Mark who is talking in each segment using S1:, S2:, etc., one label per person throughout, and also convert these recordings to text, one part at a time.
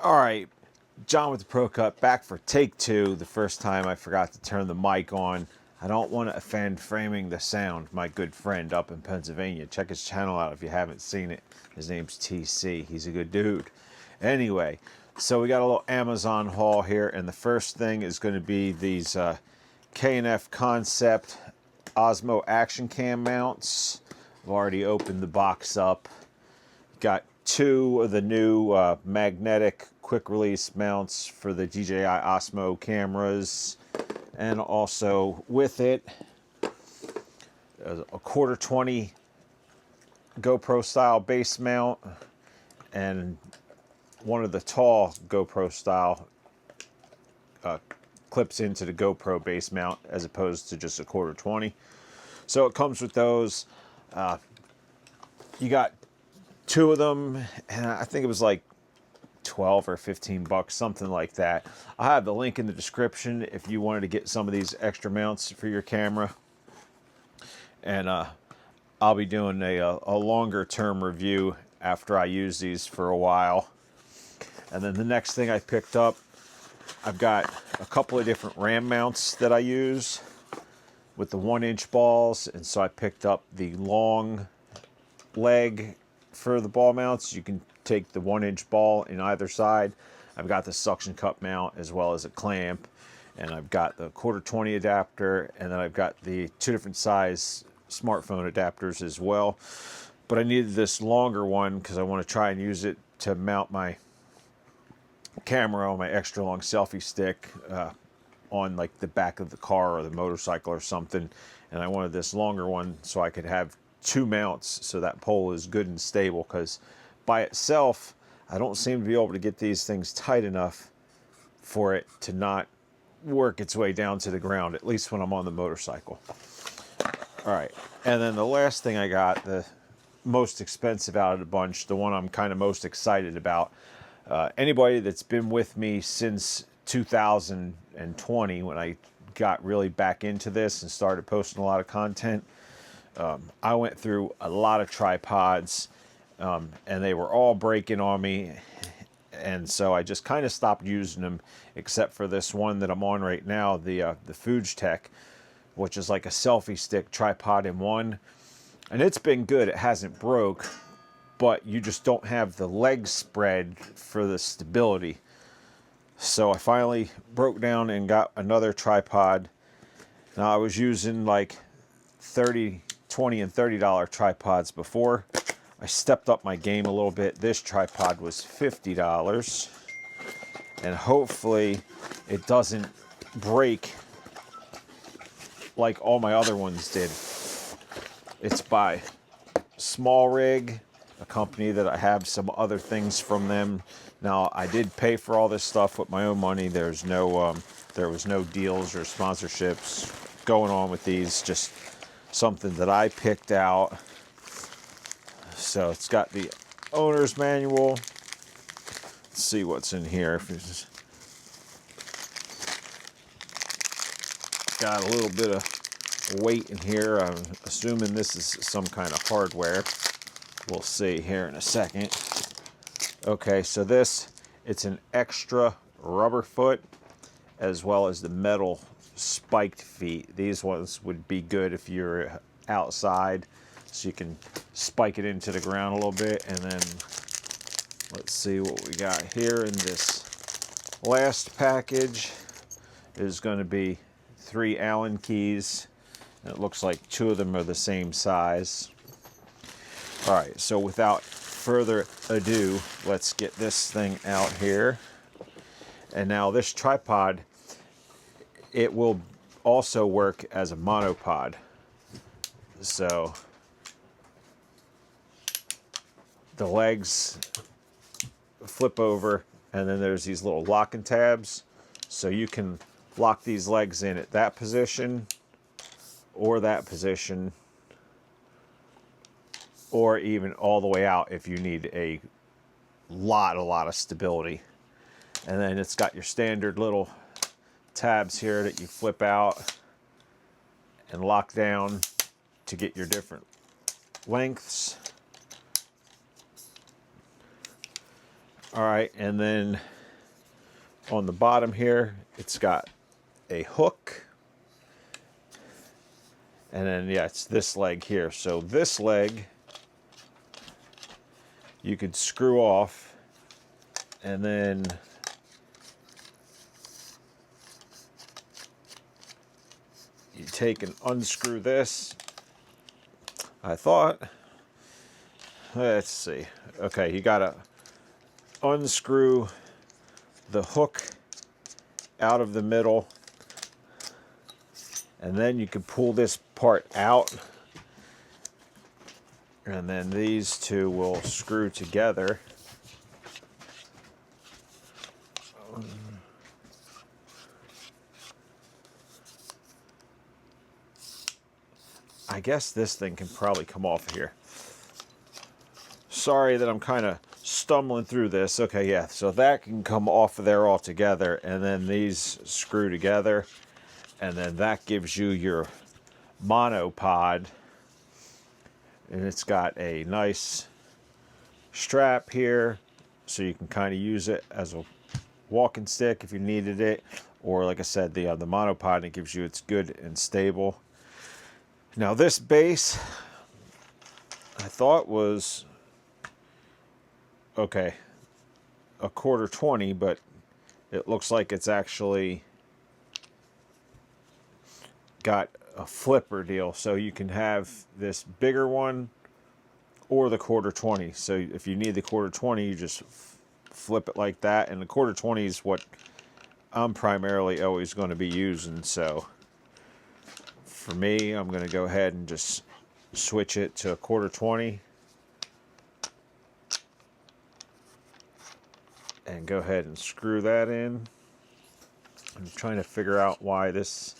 S1: All right, John with the ProCut back for take two. The first time I forgot to turn the mic on. I don't want to offend Framing the Sound, my good friend up in Pennsylvania. Check his channel out if you haven't seen it. His name's TC. He's a good dude. Anyway, so we got a little Amazon haul here, and the first thing is going to be these K&F Concept Osmo Action Cam mounts. I've already opened the box up. Got two of the new magnetic quick release mounts for the DJI Osmo cameras, and also with it a quarter 20 GoPro style base mount and one of the tall GoPro style clips into the GoPro base mount as opposed to just a quarter 20. So it comes with those. You got two of them, and I think it was like 12 or 15 bucks, something like that. I have the link in the description if you wanted to get some of these extra mounts for your camera. And I'll be doing a longer term review after I use these for a while. And then the next thing I picked up, I've got a couple of different RAM mounts that I use with the 1-inch balls, and so I picked up the long leg for the ball mounts. You can take the 1-inch ball in either side. I've got the suction cup mount as well as a clamp, and I've got the quarter 20 adapter, and then I've got the two different size smartphone adapters as well. But I needed this longer one because I want to try and use it to mount my camera on my extra long selfie stick on like the back of the car or the motorcycle or something. And I wanted this longer one so I could have two mounts so that pole is good and stable, because by itself I don't seem to be able to get these things tight enough for it to not work its way down to the ground, at least when I'm on the motorcycle. All right, and then the last thing I got, the most expensive out of the bunch, the one I'm kind of most excited about. Anybody that's been with me since 2020, when I got really back into this and started posting a lot of content, I went through a lot of tripods, and they were all breaking on me, and so I just kind of stopped using them, except for this one that I'm on right now, the Fujitech, which is like a selfie stick tripod in one, and it's been good. It hasn't broke, but you just don't have the leg spread for the stability. So I finally broke down and got another tripod. Now I was using like $20 and $30 tripods before. I stepped up my game a little bit. This tripod was $50, and hopefully it doesn't break like all my other ones did. It's by Small Rig, a company that I have some other things from them. Now, I did pay for all this stuff with my own money. There was no deals or sponsorships going on with these, just something that I picked out. So it's got the owner's manual. Let's see what's in here. Got a little bit of weight in here. I'm assuming this is some kind of hardware. We'll see here in a second. Okay, so it's an extra rubber foot as well as the metal spiked feet. These ones would be good if you're outside, so you can spike it into the ground a little bit. And then let's see what we got here in this last package. Is going to be 3 Allen keys. And it looks like 2 of them are the same size. All right, so without further ado, let's get this thing out here. And now this tripod, it will also work as a monopod. So the legs flip over, and then there's these little locking tabs. So you can lock these legs in at that position or that position, or even all the way out if you need a lot of stability. And then it's got your standard little tabs here that you flip out and lock down to get your different lengths. All right, and then on the bottom here, it's got a hook. And then, yeah, it's this leg here. So this leg, you could screw off, and then you take and unscrew this. I thought, let's see. Okay, you gotta unscrew the hook out of the middle, and then you can pull this part out, and then these two will screw together. I guess this thing can probably come off here. Sorry that I'm kind of stumbling through this. Okay, yeah, so that can come off of there altogether, and then these screw together, and then that gives you your monopod. And it's got a nice strap here, so you can kind of use it as a walking stick if you needed it, or like I said, the monopod, it gives you, it's good and stable. Now this base, I thought was okay, a 1/4 20, but it looks like it's actually got a flipper deal, so you can have this bigger one or the 1/4 20. So if you need the 1/4 20, you just flip it like that, and the 1/4 20 is what I'm primarily always going to be using. So for me, I'm going to go ahead and just switch it to a 1/4 20 and go ahead and screw that in. I'm trying to figure out why this.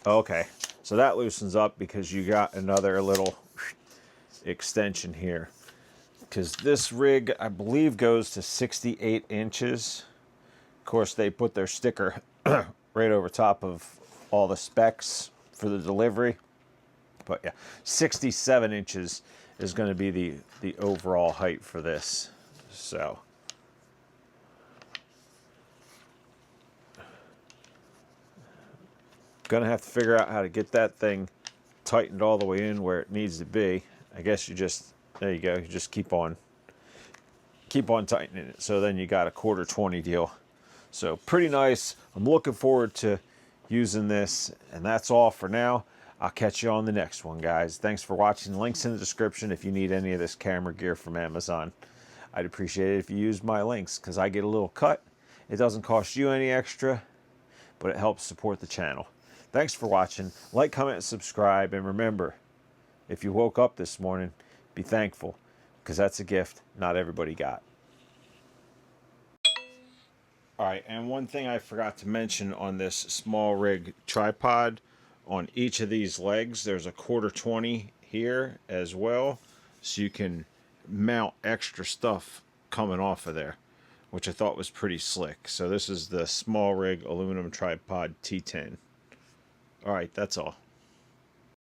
S1: Okay, so that loosens up because you got another little extension here. Because this rig, I believe, goes to 68 inches. Of course, they put their sticker right over top of all the specs for the delivery. But yeah, 67 inches is going to be the overall height for this. So gonna have to figure out how to get that thing tightened all the way in where it needs to be. I guess you just, there you go, you just keep on tightening it. So then you got a 1/4 20 deal. So pretty nice. I'm looking forward to using this, and that's all for now. I'll catch you on the next one, guys. Thanks for watching. Links in the description if you need any of this camera gear from Amazon. I'd appreciate it if you used my links, because I get a little cut. It doesn't cost you any extra, but it helps support the channel. Thanks for watching. Like, comment, and subscribe. And remember, if you woke up this morning, be thankful, because that's a gift not everybody got. All right, and one thing I forgot to mention on this small rig tripod, on each of these legs, there's a 1/4 20 here as well, so you can mount extra stuff coming off of there, which I thought was pretty slick. So this is the small rig aluminum tripod T10. All right, that's all.